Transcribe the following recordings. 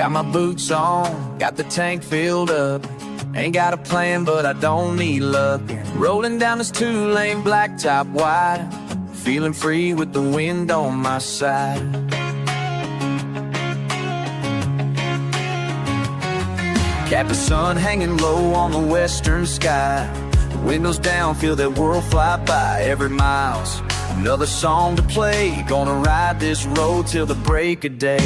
Got my boots on, got the tank filled up. Ain't got a plan, but I don't need luck. Rolling down this 2-lane blacktop wide, feeling free with the wind on my side. Got the sun hanging low on the western sky. The windows down, feel that world fly by. Every mile's another song to play. Gonna ride this road till the break of day.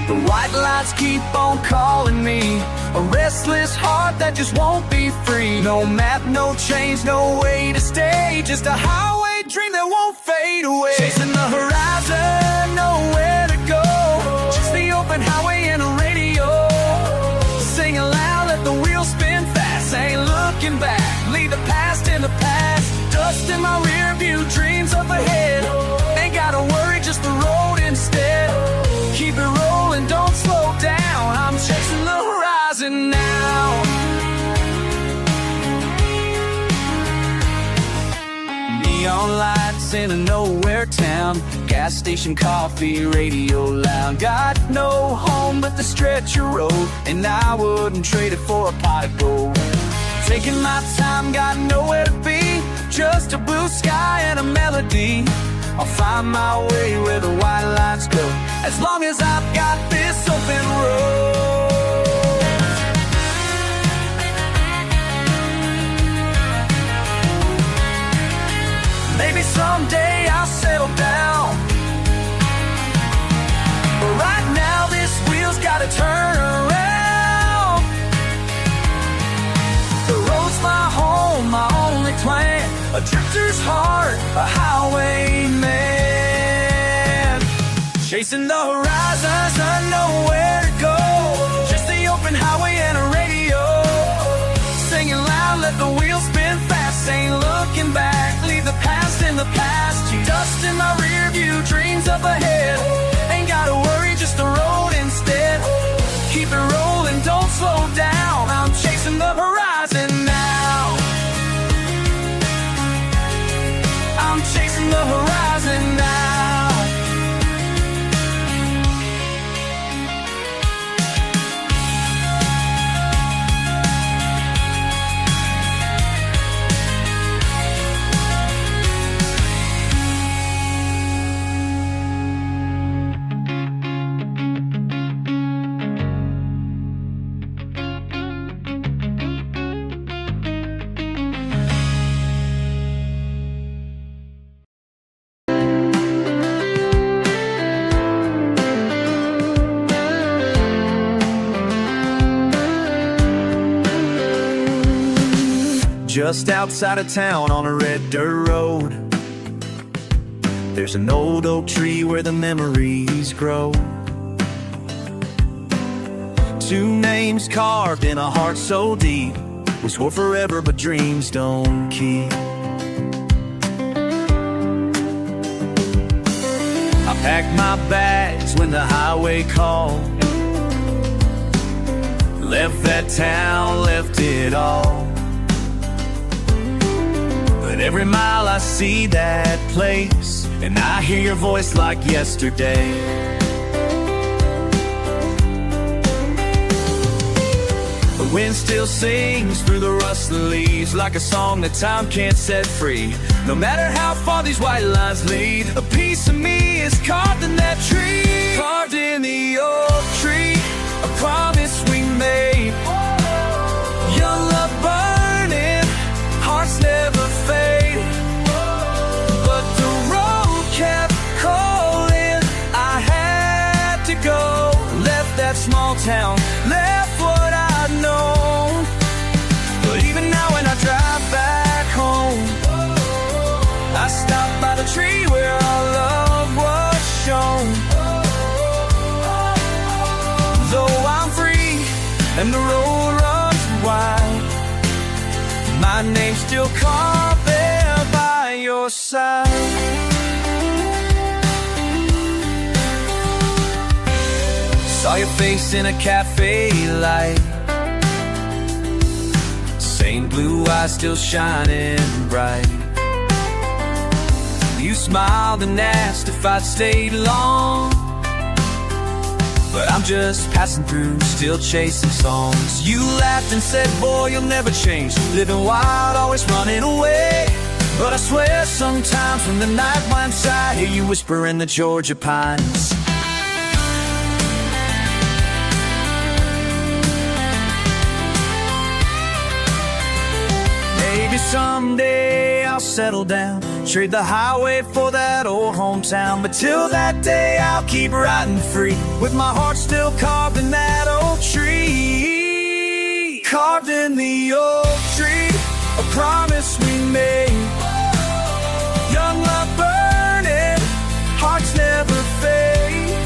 The white lights keep on calling me, a restless heart that just won't be free. No map, no change, no way to stay. Just a highway dream that won't fade away. Chasing the horizon, nowhere to go. Just the open highway and a radio. Sing aloud, let the wheels spin fast. Ain't looking back, leave the past in the past. Dust in my rear view, dreams up ahead. Ain't gotta worry, just the road instead. Keep it rolling, don't slow down. I'm chasing the horizon now. Neon lights in a nowhere town. Gas station coffee, radio loud. Got no home but the stretch of road, and I wouldn't trade it for a pot of gold. Taking my time, got nowhere to be. Just a blue sky and a melody. I'll find my way where the white lights go, as long as I've got this open road. Maybe someday I'll settle down, but right now this wheel's gotta turn around. The road's my home, my only plan. A drifter's heart, a highwayman. Chasing the horizons, I know where to go. Just the open highway and a radio. Singing loud, let the wheels spin fast. Ain't looking back, leave the past in the past. Dust in my rear view, dreams up ahead. Ain't gotta worry, just the road instead. Keep it rolling, don't slow down. I'm chasing the horizon now. I'm chasing the horizon now. Just outside of town on a red dirt road, there's an old oak tree where the memories grow. 2 names carved in a heart so deep. We swore forever but dreams don't keep. I packed my bags when the highway called. Left that town, left it all. But every mile I see that place, and I hear your voice like yesterday. The wind still sings through the rustling leaves, like a song that time can't set free. No matter how far these white lines lead, a piece of me is carved in that tree. Carved in the oak tree, a promise we made. Young love burning, hearts never fade. But the road kept calling, I had to go. Left that small town, left what I'd known. But even now when I drive back home, I stop by the tree where our love was shown. Though I'm free and the road runs wide, my name's still carved there by your side. Saw your face in a cafe light, same blue eyes still shining bright. You smiled and asked if I'd stayed long, but I'm just passing through, still chasing songs. You laughed and said, boy, you'll never change. Living wild, always running away. But I swear sometimes when the night winds, I hear you whisper in the Georgia pines. Maybe someday I'll settle down, trade the highway for that old hometown. But till that day I'll keep riding free, with my heart still carved in that old tree. Carved in the old tree, a promise we made. Young love burning, hearts never fade.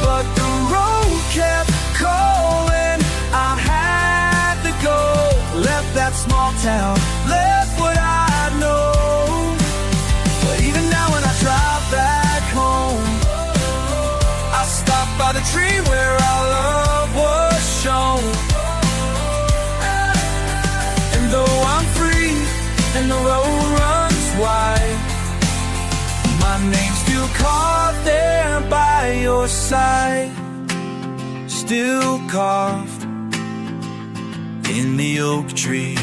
But the road kept calling, I had to go. Left that small town, left what I know. But even now when I drive back home, I stop by the tree where our love was shown. And though I'm free and the road runs wide, my name's still carved there by your side. Still carved in the oak tree.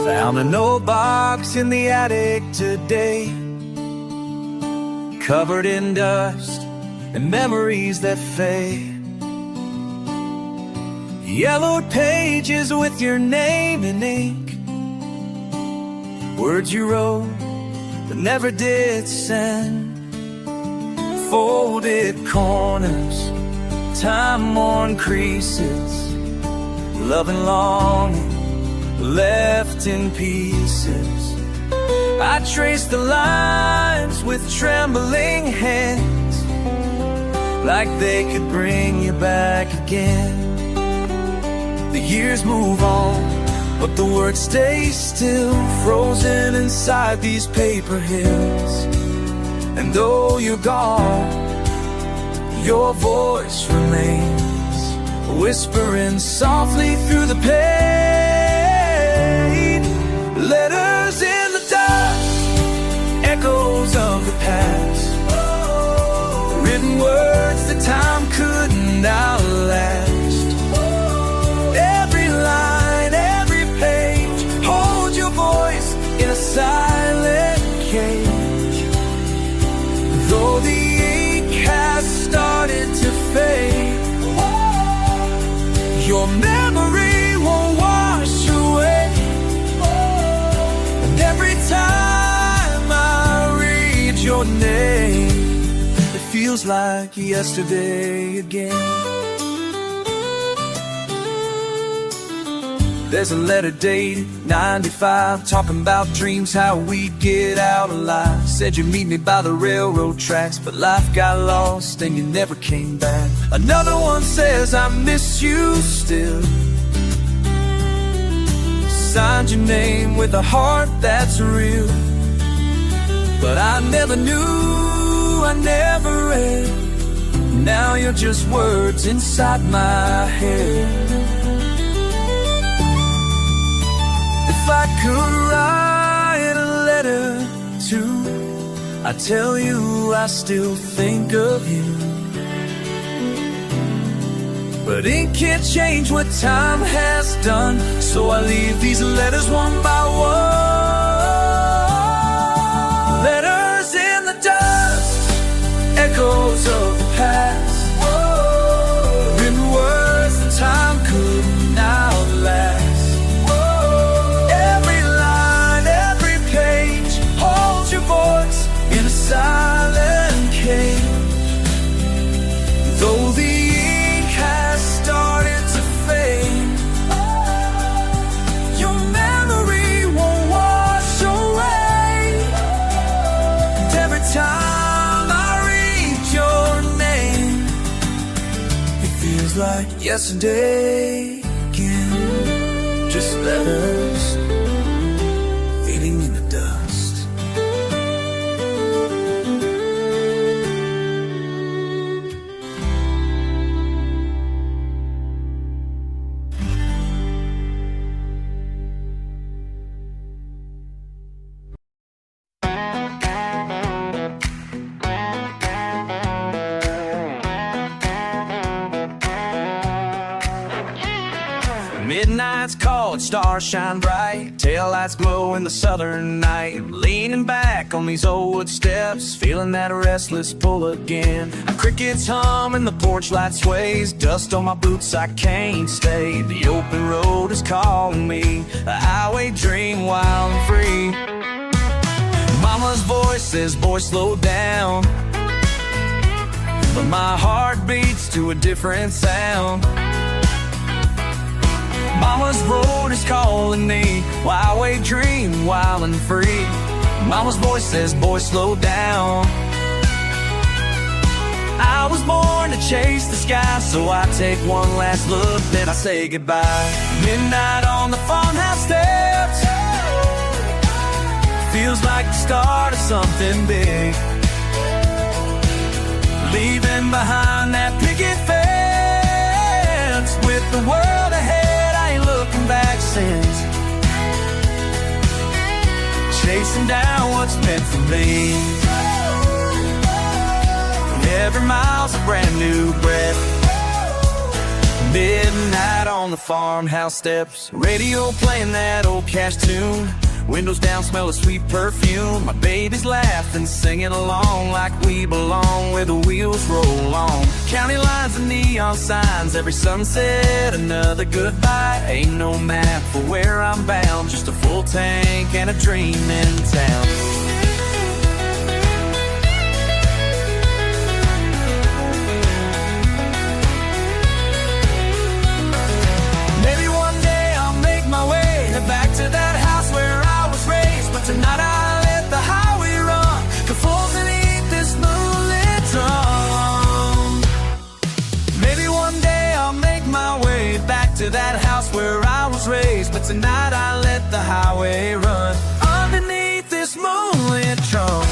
Found an old box in the attic today, covered in dust and memories that fade. Yellowed pages with your name in ink, words you wrote but never did send. Folded corners, time-worn creases, love and longing left in pieces. I trace the lines with trembling hands, like they could bring you back again. The years move on, but the words stay still, frozen inside these paper hills. And though you're gone, your voice remains, whispering softly through the pain. Letters in the dust, echoes of the past, written words that time couldn't outlast. Every line, every page, hold your voice in a silent cage. Though the ink has started to fade, your memory won't wash away. And every time I read your name, it feels like yesterday again. There's a letter dated 95, talking about dreams, how we'd get out alive. Said you'd meet me by the railroad tracks, but life got lost and you never came back. Another one says I miss you still, signed your name with a heart that's real. But I never knew, I never read. Now you're just words inside my head. If I could write a letter to, I tell you I still think of you. But it can't change what time has done, so I leave these letters one by one. Letters in the dust, echoes of the past, written words that time couldn't outlast. In a silent cage, though the ink has started to fade, your memory won't wash away. And every time I read your name, it feels like yesterday again. Just letters fading in the dust. stars shine bright, taillights glow in the southern night. Leaning back on these old wood steps, feeling that restless pull again. Crickets hum and the porch light sways, dust on my boots, I can't stay. The open road is calling me, a highway dream wild and free. Mama's voice says, boy, slow down, but my heart beats to a different sound. Mama's road is calling me, highway dream wild and free. Mama's voice says, boy, slow down. I was born to chase the sky, so I take one last look, then I say goodbye. Midnight on the farmhouse steps, feels like the start of something big. Leaving behind that picket fence, with the world ahead, I ain't looking back since. Chasing down what's meant for me. Every mile's a brand new breath. Midnight on the farmhouse steps, radio playing that old cash tune. Windows down, smell of sweet perfume. My baby's laughing, singing along like we belong, where the wheels roll on. County lines and neon signs, every sunset another goodbye. Ain't no map for where I'm bound, just a full tank and a dream in town. Maybe one day I'll make my way back to that house where I was raised, but tonight I let the highway run, confold beneath this moonlit drum. Maybe one day I'll make my way back to that house where I was raised, but tonight I let the highway run underneath this moonlit drum.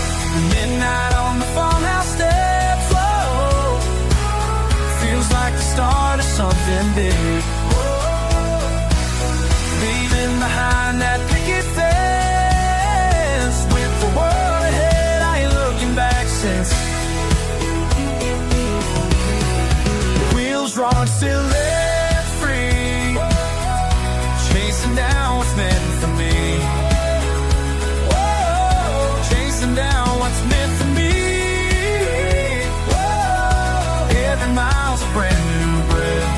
Midnight on the farmhouse steps, whoa, feels like the start of something big. Leaving behind that picket fence, with the world ahead, I ain't looking back since. The wheels run still let free, chasing down what's meant for me. Whoa, chasing down what's meant for me. Whoa, every mile's a brand new breath.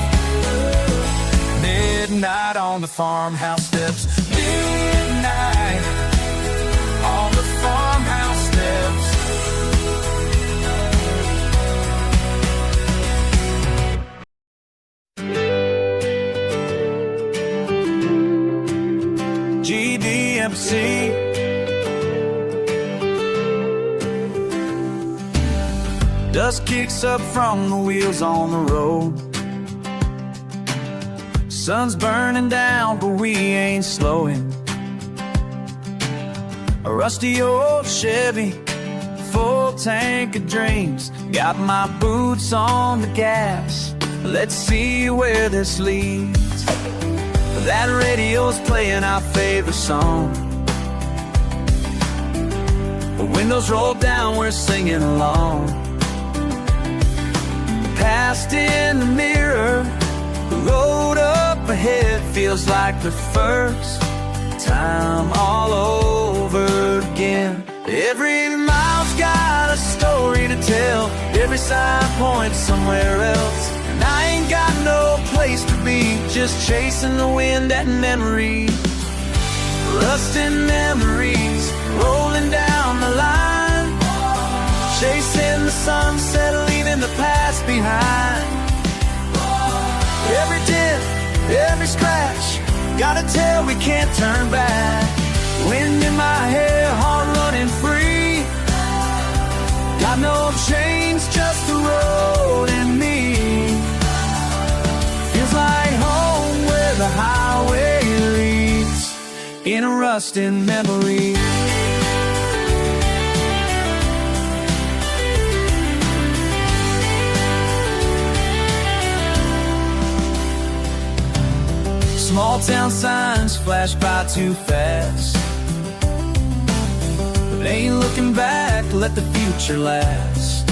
Midnight on the farmhouse steps. Midnight on the farmhouse steps. GDMC. Dust kicks up from the wheels on the road. Sun's burning down, but we ain't slowing. A rusty old Chevy, full tank of dreams. Got my boots on the gas, let's see where this leads. That radio's playing our favorite song. The windows roll down, we're singing along. Past in the mirror, the road up ahead feels like the first time all over again. Every mile's got a story to tell, every sign points somewhere else. And I ain't got no place to be, just chasing the wind and memories. Rusting memories, rolling down the line. Chasing the sunset, leaving the past behind. Every dip, every scratch, gotta tell we can't turn back. Wind in my hair, heart running free. Got no chains, just the road and me. Feels like home where the highway leads, in a rusting memory. Small town signs flash by too fast, but ain't looking back, let the future last.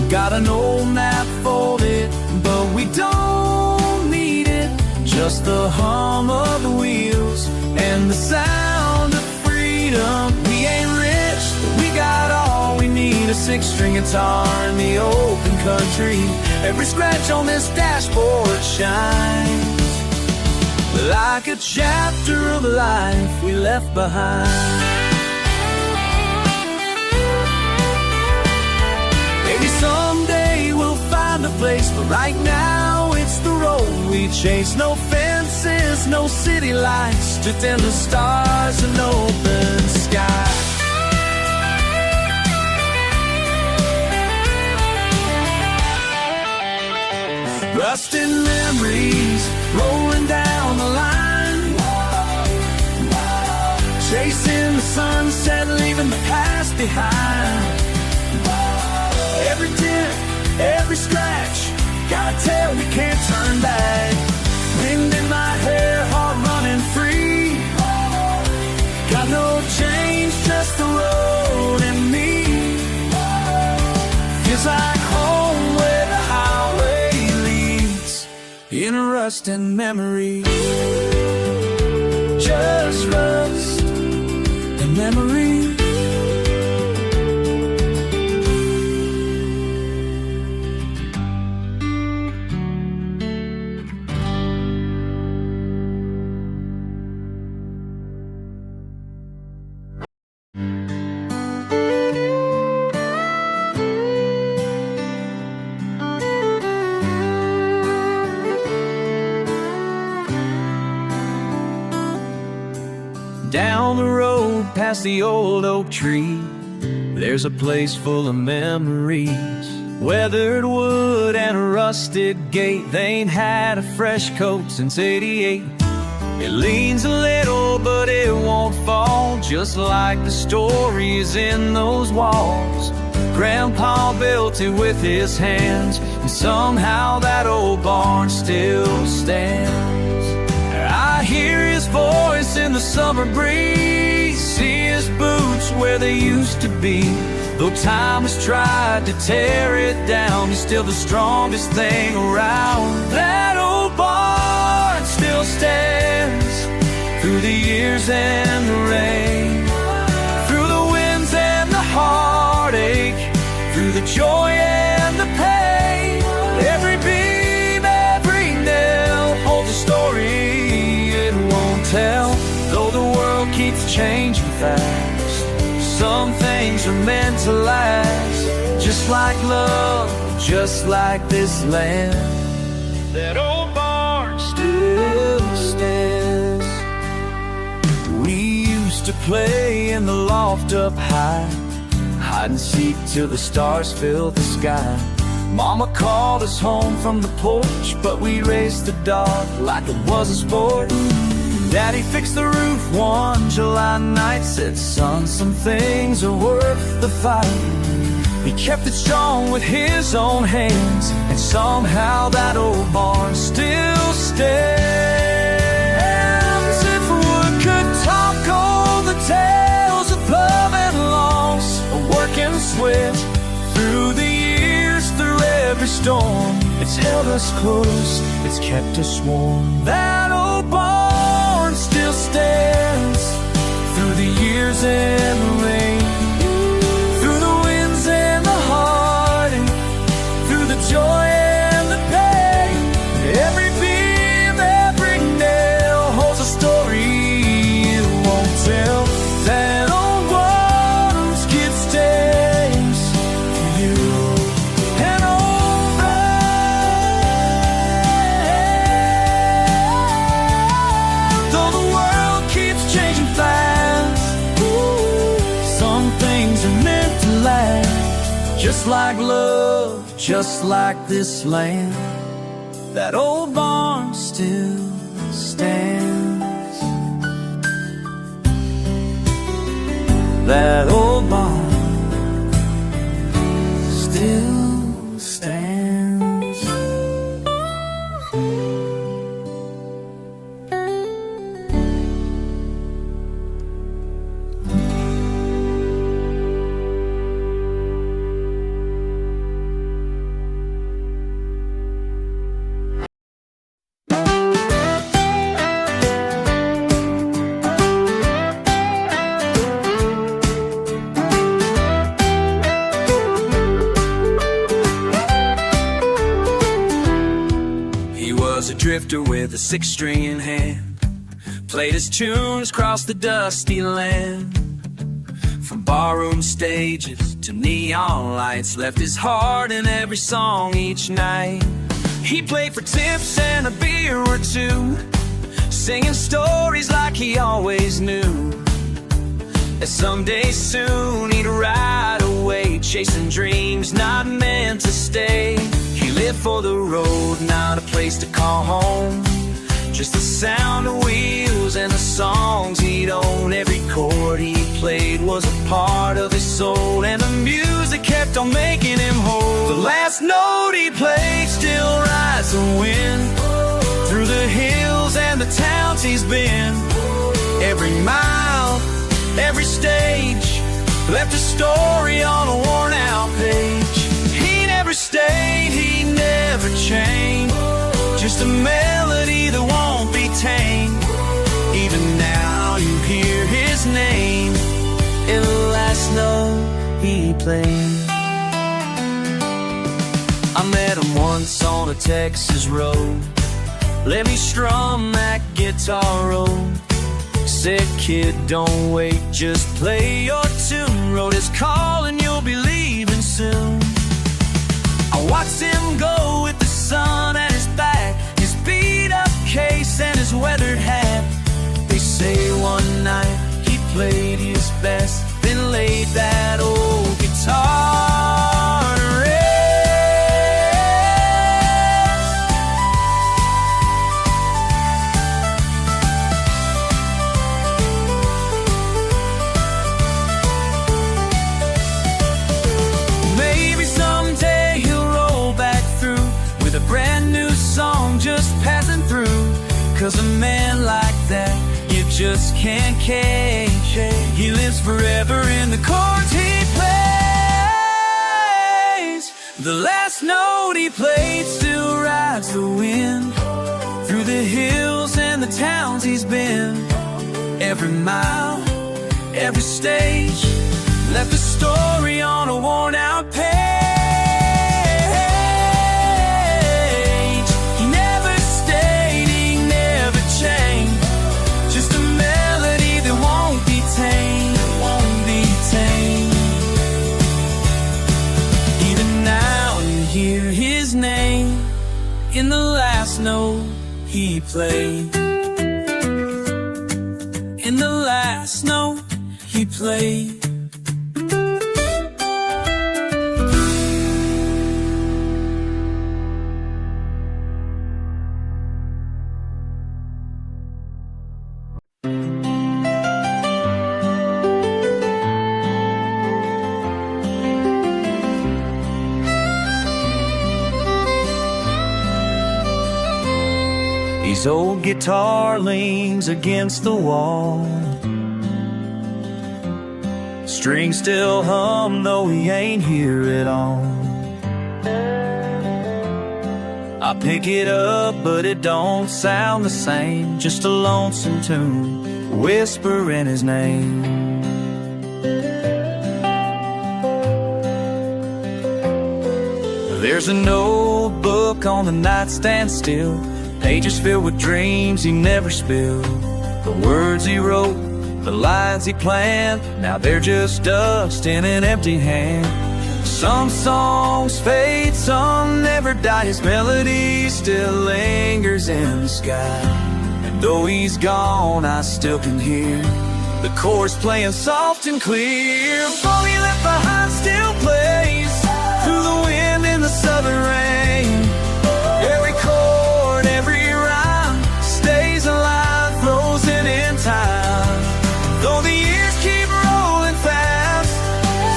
Got an old map folded, but we don't need it. just the hum of the wheels and the sound of freedom. We ain't rich, but we got all we need, a six-string guitar in the open country. Every scratch on this dashboard shines like a chapter of life we left behind. Maybe someday we'll find a place, but right now it's the road we chase. No fences, no city lights, just endless stars and open sky. Rusted memories rolling down the line, chasing the sunset, leaving the past behind. Every dent, every scratch, gotta tell we can't turn back. Wind in my hair, heart running free. Got no change, just the road and me. Feels like home where the highway leads, in a rust and memory. Just rust and memory. Down the road past the old oak tree, there's a place full of memories. Weathered wood and a rusted gate, they ain't had a fresh coat since '88. It leans a little but it won't fall, just like the stories in those walls. Grandpa built it with his hands, and somehow that old barn still stands. I hear his voice in the summer breeze, see his boots where they used to be. Though time has tried to tear it down, he's still the strongest thing around. That old barn still stands through the years and the rain, through the winds and the heartache, through the joy and the pain. Every beam, every nail holds a story tell. Though the world keeps changing fast, some things are meant to last. Just like love, just like this land, that old barn still stands. We used to play in the loft up high, hide and seek till the stars filled the sky. Mama called us home from the porch, but we raced the dog like it was a sport. Daddy fixed the roof one July night, said, son, some things are worth the fight. He kept it strong with his own hands, and somehow that old barn still stands. If wood could talk all the tales of love and loss, of work and sweat, through the years, through every storm, it's held us close, it's kept us warm. That old barn still stands through the years and the rain, through the winds and the heartache, through the joy and the pain. Every beam, every nail holds a story it won't tell. That old barn's kid stays for you. An old road, though the world keeps changing fast, some things are meant to last. Just like love, just like this land, that old barn still stands. That old barn still stands. with a six-string in hand, played his tunes across the dusty land. From barroom stages to neon lights, left his heart in every song each night. He played for tips and a beer or two, singing stories like he always knew that someday soon he'd ride away, chasing dreams not meant to stay. He lived for the road, not a place to call home, just the sound of wheels and the songs he'd own. Every chord he played was a part of his soul, and the music kept on making him whole. The last note he played still rides the wind through the hills and the towns he's been. Every mile, every stage left a story on a worn-out page. He never stayed, he never changed, just a melody that won't be tamed. Even now you hear his name in the last note he played. I met him once on a Texas road, let me strum that guitar roll. Said, kid, don't wait, just play your tune. Wrote his call and you'll be leaving soon. I watched him go with the sun at his back, his beat-up case and his weathered hat. They say one night he played his best, then laid that old guitar to rest. Maybe someday he'll roll back through with a brand new song just passing through. 'Cause a man like that you just can't catch. He lives forever in the chords he plays. The last note he played still rides the wind through the hills and the towns he's been. Every mile, every stage left a story on a worn-out page. He never stayed, he never changed, just a melody that won't be tamed, won't be tamed. Even now you hear his name in the last note he played. In the last note he played. His old guitar leans against the wall, strings still hum though he ain't here at all. I pick it up but it don't sound the same, just a lonesome tune whispering his name. There's an old book on the nightstand still, pages filled with dreams he never spilled. The words he wrote, the lines he planned, now they're just dust in an empty hand. Some songs fade, some never die. His melody still lingers in the sky, and though he's gone, I still can hear the chorus playing soft and clear. All he left behind still plays through the wind in the southern rain. Every chord, every rhyme stays alive, frozen in time. Though the years keep rolling fast,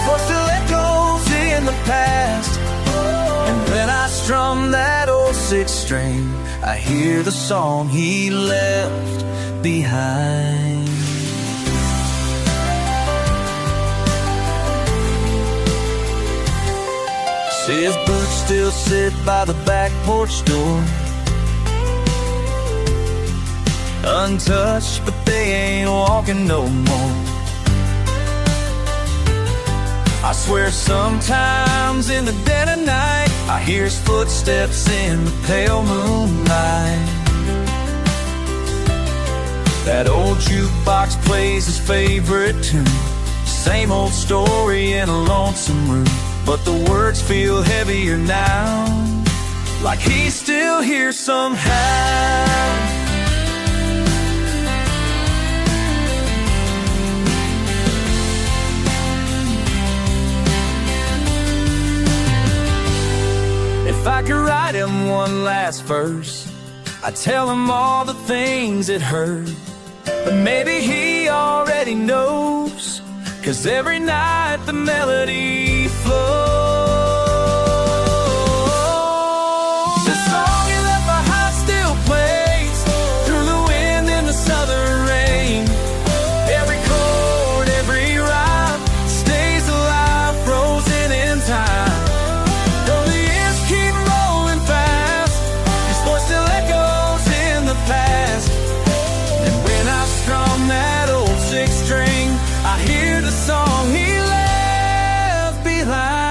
for still echoes in the past. And when I strum that old sixth string, I hear the song he left behind. His boots still sit by the back porch door, untouched, but they ain't walking no more. I swear sometimes in the dead of night I hear his footsteps in the pale moonlight. That old jukebox plays his favorite tune. Same old story in a lonesome room, but the words feel heavier now, like he's still here somehow. If I could write him one last verse, I'd tell him all the things it hurt, but maybe he already knows, 'cause every night the melody flows. The song you left behind still plays through the wind and the southern rain. Every chord, every rhyme stays alive, frozen in time. Though the years keep rolling fast, his voice still echoes in the past. And when I strum that old six string, I hear the song he left behind.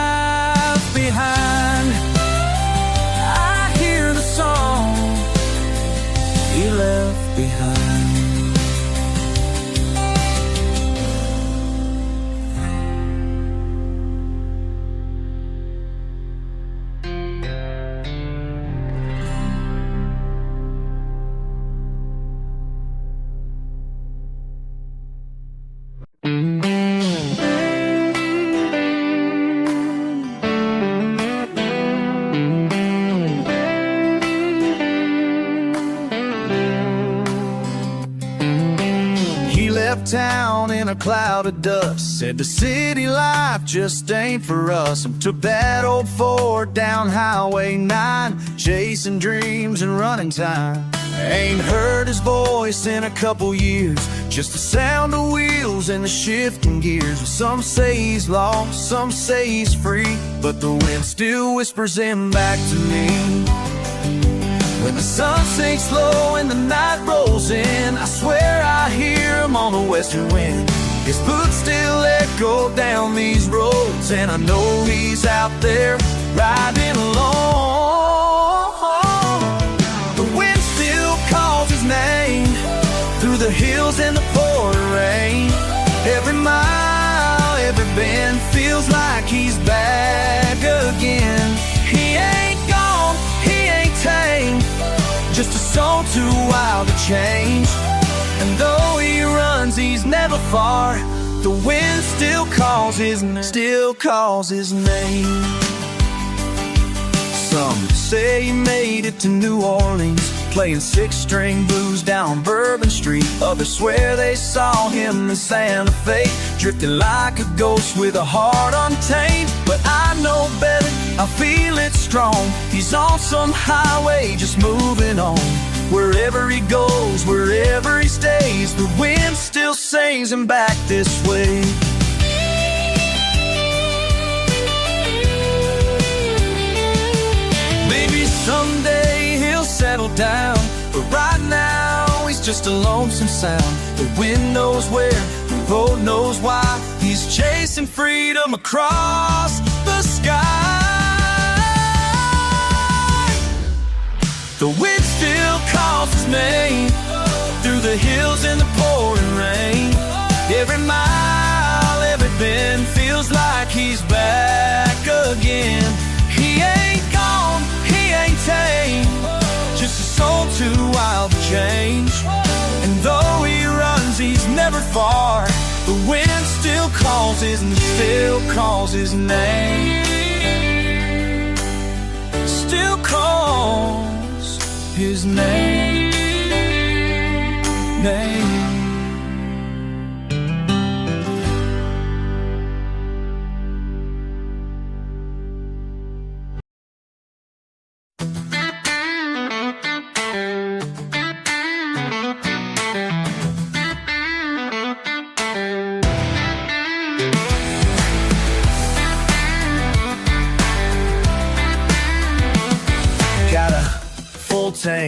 I hear the song he left behind. Town in a cloud of dust, said the city life just ain't for us, and took that old Ford down Highway 9, chasing dreams and running time. Ain't heard his voice in a couple years, just the sound of wheels and the shifting gears. Some say he's lost, some say he's free, but the wind still whispers him back to me. When the sun sinks low and the night rolls in, I swear I hear him on the western wind. His boots still echo down these roads, and I know he's out there riding alone. The wind still calls his name through the hills and the pouring rain. Every mile, every bend feels like he's back again. He ain't gone, he ain't tame, just a soul too wild to change. And though he runs, he's never far. The wind still calls his name. Some say he made it to New Orleans, playing six-string blues down Bourbon Street. Others swear they saw him in Santa Fe, drifting like a ghost with a heart untamed. But I know better, I feel it strong. He's on some highway just moving on. Wherever he goes, wherever he stays, the wind still sings him back this way. Maybe someday he'll settle down, but right now he's just a lonesome sound. The wind knows where, the road knows why. He's chasing freedom across the sky. The wind still calls his name through the hills and the pouring rain. Every mile, every bend feels like he's back again. He ain't gone, he ain't tame, just a soul too wild to change. And though he runs, he's never far. The wind still calls his name. Still calls his name.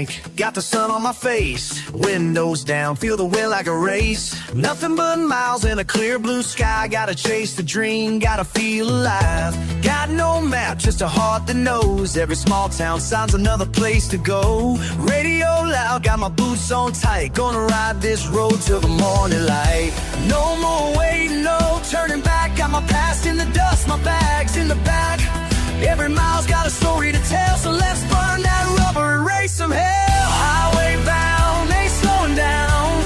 bank, got the sun on my face. Windows down, feel the wind like a race. Nothing but miles in a clear blue sky. Gotta chase the dream, gotta feel alive. Got no map, just a heart that knows. Every small town sign's another place to go. Radio loud, got my boots on tight. Gonna ride this road till the morning light. No more waiting, no turning back. Got my past in the dust, my bag's in the back. Every mile's got a story to tell, so let's burn that rubber and race some hell. Highway bound, ain't slowing down.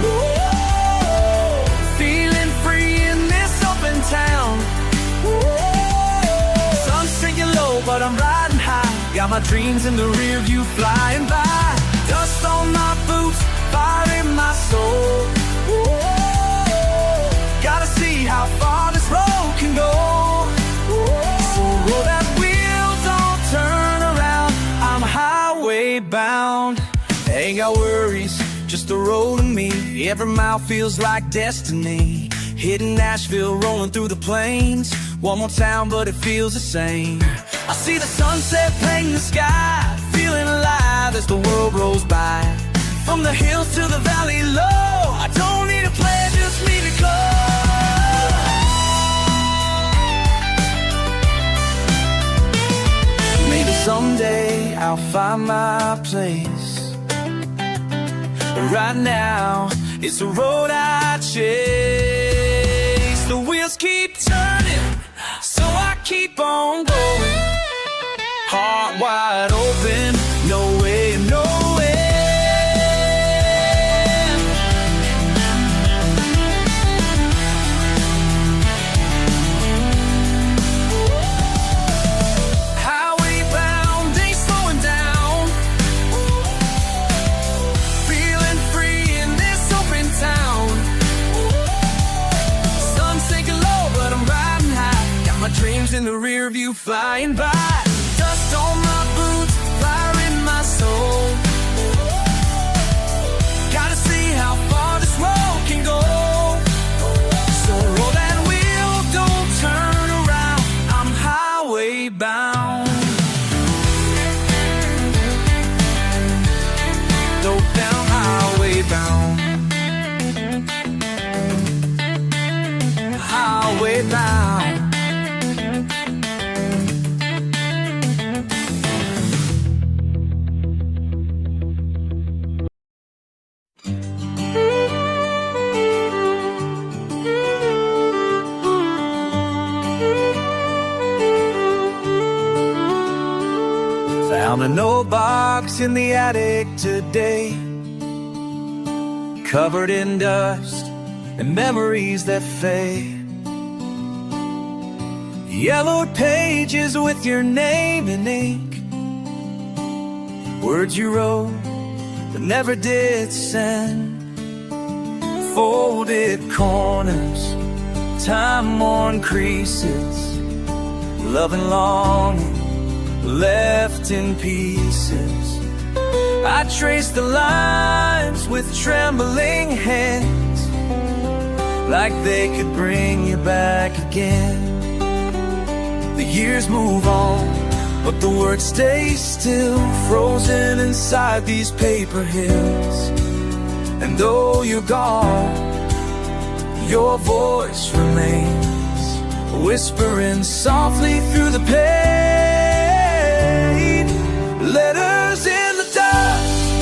Whoa, feeling free in this open town. Whoa, sun's sinking low, but I'm riding high. Got my dreams in the rear view flying by. Dust on my boots, fire in my soul. Whoa, gotta see how far this road can go. Roll that wheel, don't turn around. I'm highway bound. Ain't got worries, just the road and me. Every mile feels like destiny. Hitting Nashville, rolling through the plains. One more town, but it feels the same. I see the sunset painting the sky, feeling alive as the world rolls by. From the hills to the valley low, I don't need a plan, just need to go. Someday I'll find my place, but right now it's the road I chase. The wheels keep turning, so I keep on going. Heart wide open, no way, no way. Dreams in the rear view flying by. Dust on my boots, fire in my soul. Gotta see how far this road can go. So roll that wheel, don't turn around. I'm highway bound. Dope down, highway bound. Highway bound. Found an old box in the attic today, covered in dust and memories that fade. Yellowed pages with your name in ink, words you wrote but never did send. Folded corners, time-worn creases, love and longing left in pieces. I trace the lines with trembling hands, like they could bring you back again. The years move on, but the words stay still, frozen inside these paper hills. And though you're gone, your voice remains, whispering softly through the pain. Letters in the dust,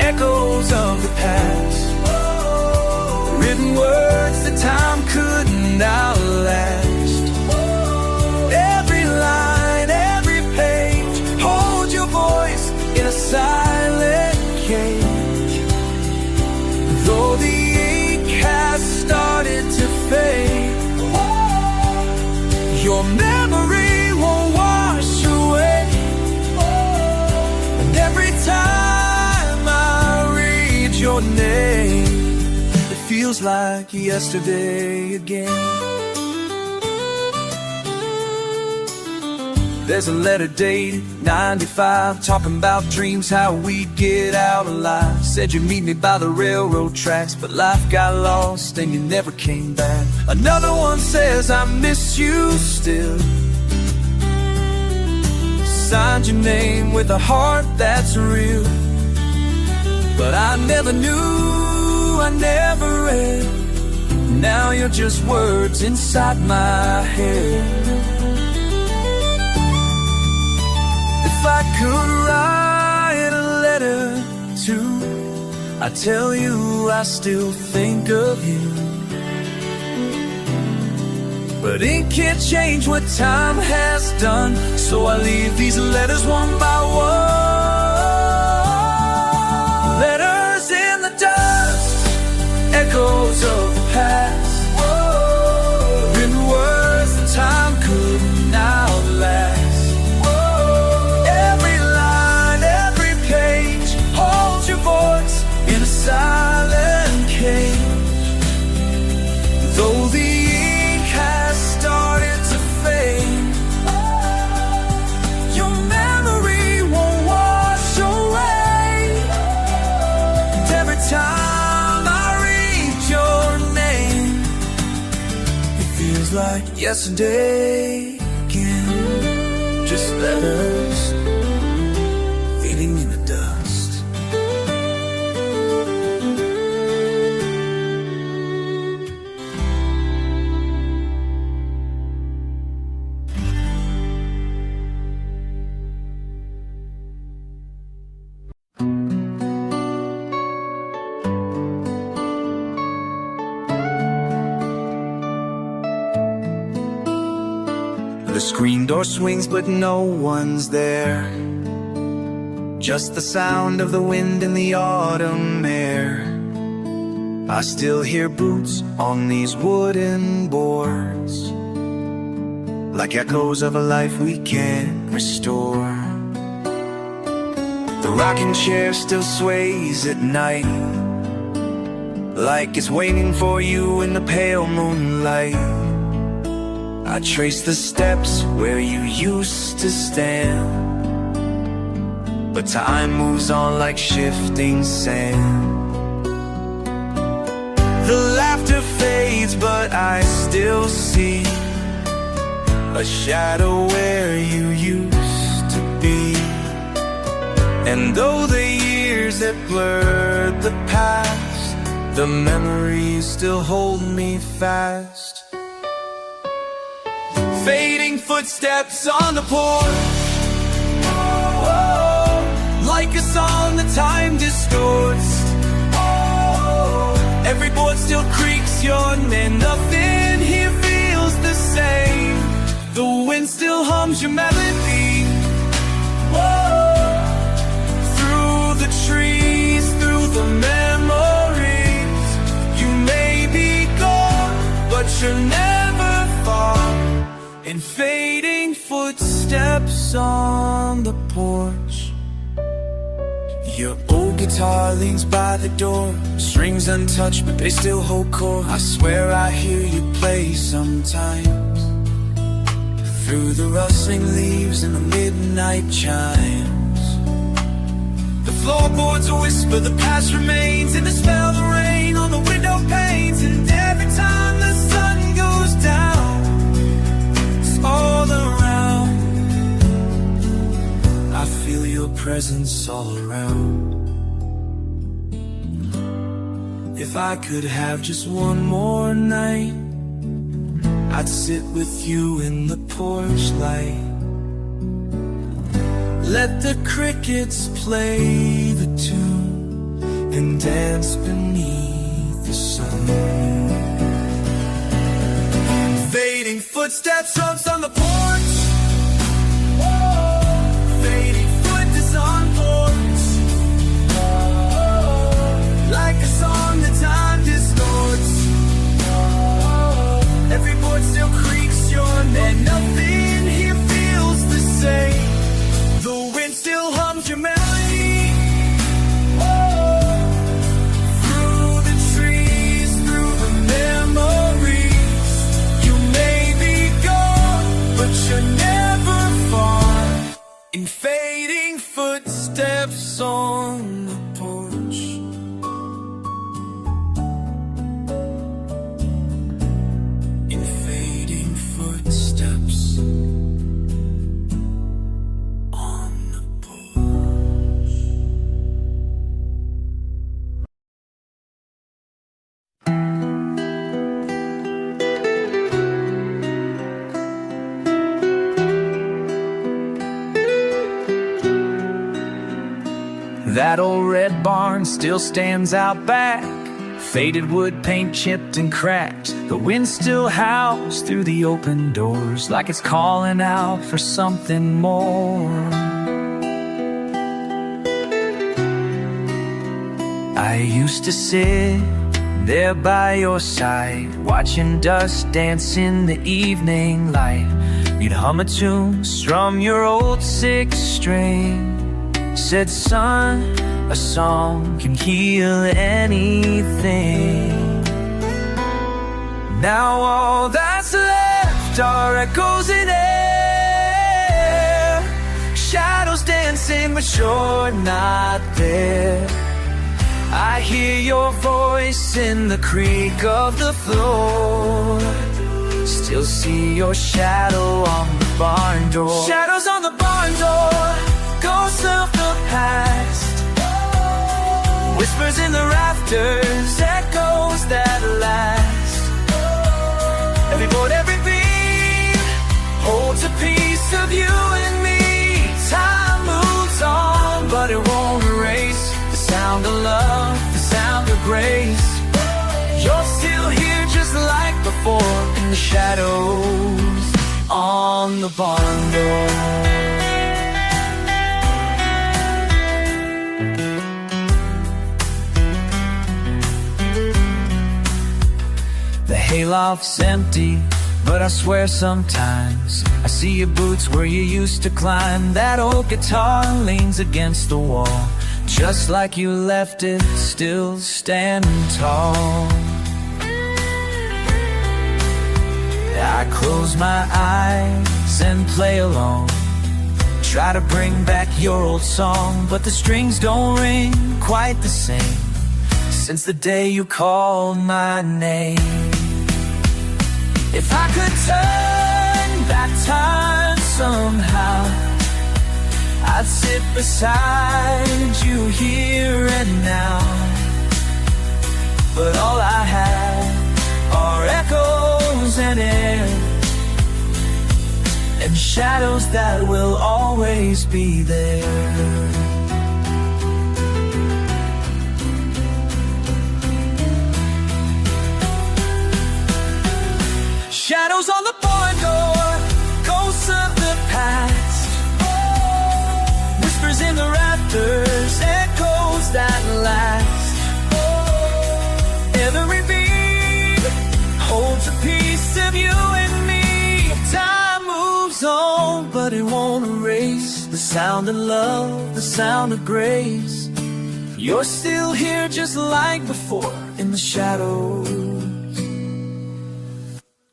echoes of the past, written words that time couldn't outlast. Every line, every page, hold your voice in a silent cage. Though the ink has started to fade, your memory won't wash away. And every time I read your name, it feels like yesterday again. There's a letter dated 95, talking about dreams, how we'd get out alive. Said you'd meet me by the railroad tracks, but life got lost and you never came back. Another one says I miss you still, signed your name with a heart that's real. but I never knew, I never read. Now you're just words inside my head. If I could write a letter to, I tell you I still think of you. But it can't change what time has done, so I leave these letters one by one. Letters in the dust, echoes of the past, written words that time couldn't outlast. Every line, every page holds your voice in a silent cage. Though the ink has started to fade, your memory won't wash away. And every time I read your name, it feels like yesterday again. Just letters fading in the dust. The screen door swings but no one's there, just the sound of the wind in the autumn air. I still hear boots on these wooden boards, like echoes of a life we can't restore. The rocking chair still sways at night, like it's waiting for you in the pale moonlight. I trace the steps where you used to stand, but time moves on like shifting sand. The laughter fades, but I still see a shadow where you used to be. And though the years have blurred the past, the memories still hold me fast. Fading footsteps on the porch, like a song that time distorts. Every board still creaks your name, nothing here feels the same. The wind still hums your melody. Through the trees, through the memories. You may be gone, but you're never far. And fading footsteps on the porch. Your old guitar leans by the door, strings untouched but they still hold chord. I swear I hear you play sometimes, through the rustling leaves and the midnight chimes. The floorboards whisper, the past remains, and the smell of the rain on the window panes. And every time the sun goes down, all around, I feel your presence all around. If I could have just one more night, I'd sit with you in the porch light. Let the crickets play the tune and dance beneath the sun. Fading footsteps on the porch. Fading footsteps on porch. Like a song that time distorts. Every board still creaks your name. Nothing here feels the same. The wind still hums your melody. Through the trees, through the memories. You may be gone, but That old red barn still stands out back, faded wood paint chipped and cracked. The wind still howls through the open doors, like it's calling out for something more. I used to sit there by your side, watching dust dance in the evening light. You'd hum a tune, strum your old six string. Said, son, a song can heal anything. Now all that's left are echoes in air, shadows dancing but you're not there. I hear your voice in the creak of the floor, still see your shadow on the barn door. Shadows on the barn door, ghosts of the past, whispers in the rafters, echoes that last. Every board, every beat holds a piece of you and me. Time moves on, but it won't erase the sound of love, the sound of grace. You're still here just like before, in the shadows on the barn door. The hayloft's empty, but I swear sometimes I see your boots where you used to climb. That old guitar leans against the wall, just like you left it, still standing tall. I close my eyes and play alone, try to bring back your old song, but the strings don't ring quite the same since the day you called my name. If I could turn back time somehow, I'd sit beside you here and now. But all I have are echoes and air, and shadows that will always be there. Shadows on the barn door, ghosts of the past, whispers in the rafters, echoes that last. Every beat holds a piece of you and me. Time moves on, but it won't erase the sound of love, the sound of grace. You're still here just like before, in the shadows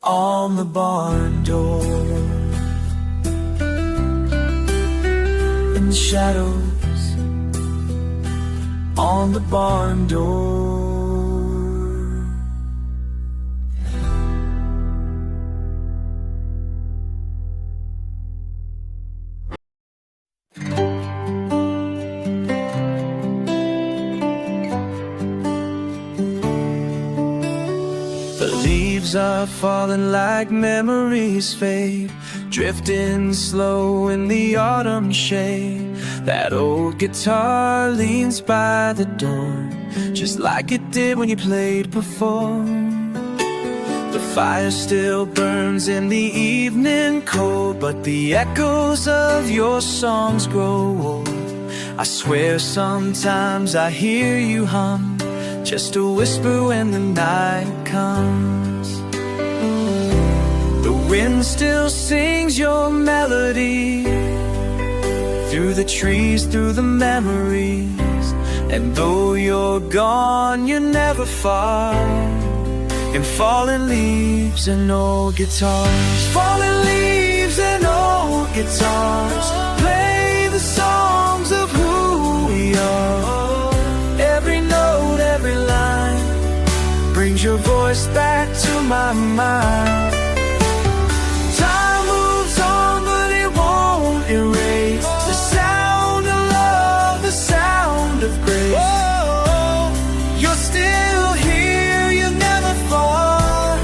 on the barn door. In the shadows on the barn door. The leaves are falling like memories fade, drifting slow in the autumn shade. That old guitar leans by the door, just like it did when you played before. The fire still burns in the evening cold, but the echoes of your songs grow old. I swear sometimes I hear you hum, just a whisper when the night comes. The wind still sings your melody through the trees, through the memories. And though you're gone, you're never far. In fallen leaves and old guitars, fallen leaves and old guitars, play the songs of who we are. Every note, every line brings your voice back to my mind. Time moves on, but it won't erase the sound of love, the sound of grace. Whoa, you're still here, you're never far.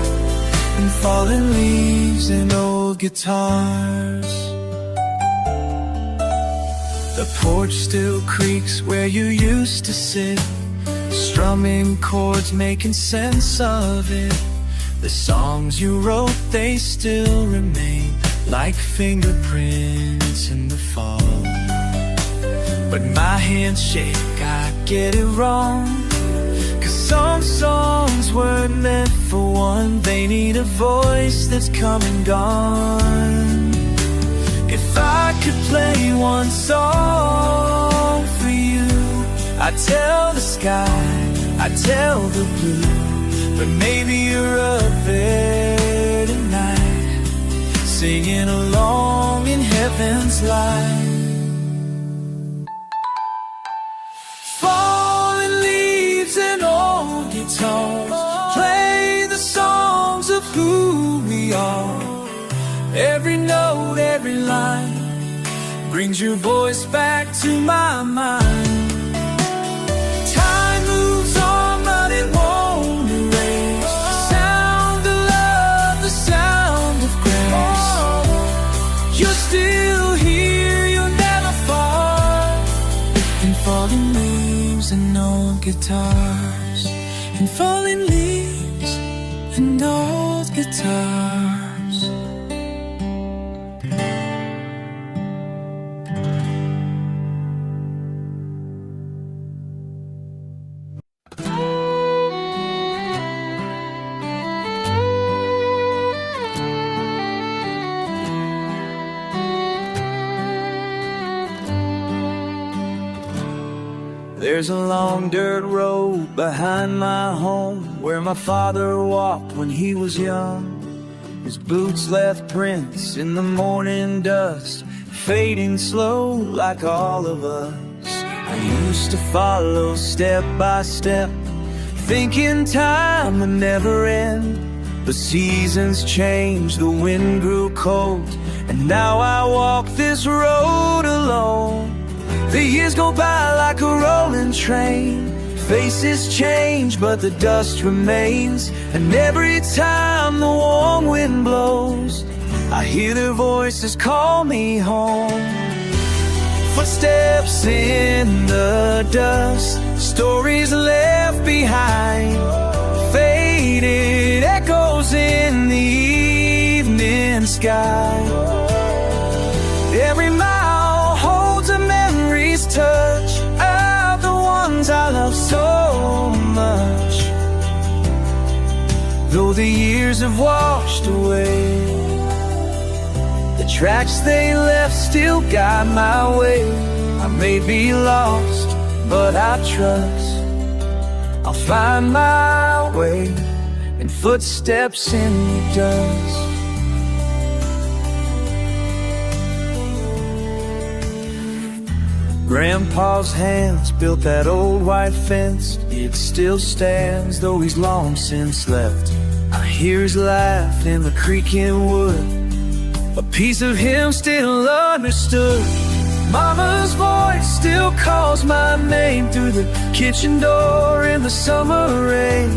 And fallen leaves and old guitars. The porch still creaks where you used to sit, strumming chords, making sense of it. The songs you wrote, they still remain like fingerprints in the fall. But my hands shake, I get it wrong, 'cause some songs weren't meant for one. They need a voice that's come and gone. If I could play one song for you, I'd tell the sky, I'd tell the blue. But maybe you're up there tonight, singing along in heaven's light. Falling leaves and old guitars play the songs of who we are. Every note, every line brings your voice back to my mind. Time moves on, but it won't erase the sound of love, the sound of grace. You're still here, you're never far. And falling leaves and old guitars, and falling leaves and old guitars. There's a long dirt road behind my home, where my father walked when he was young. His boots left prints in the morning dust, fading slow like all of us. I used to follow step by step, thinking time would never end. But seasons changed, the wind grew cold, and now I walk this road alone. The years go by like a rolling train, faces change but the dust remains. And every time the warm wind blows, I hear their voices call me home. Footsteps in the dust, stories left behind, faded echoes in the evening sky. Every mile holds a memory's touch of the ones I love so much. Though the years have washed away, the tracks they left still guide my way. I may be lost, but I trust I'll find my way in footsteps in the dust. Grandpa's hands built that old white fence. It still stands, though he's long since left. I hear his laugh in the creaking wood, a piece of him still understood. Mama's voice still calls my name through the kitchen door in the summer rain.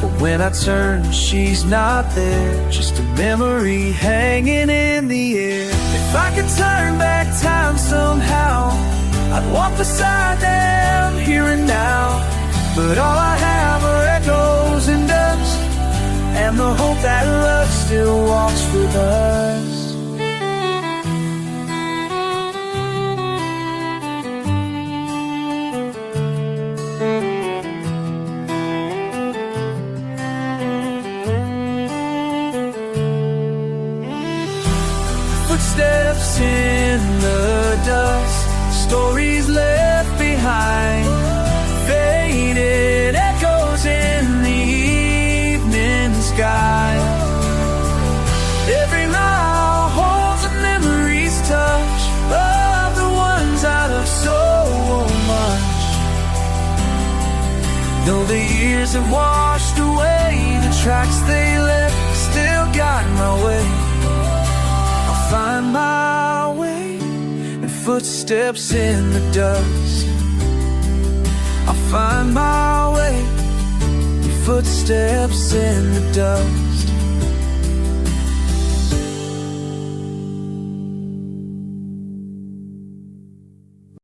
But when I turn, she's not there, just a memory hanging in the air. If I could turn back time somehow, I'd walk beside them here and now. But all I have are echoes and dust, and the hope that love still walks with us. Footsteps in the dust, stories left behind, faded echoes in the evening sky. Every mile holds a memory's touch of the ones I love so much. Though the years have washed away, the tracks they left still guide my way. I'll find my way in footsteps in the dust. I'll find my way in footsteps in the dust.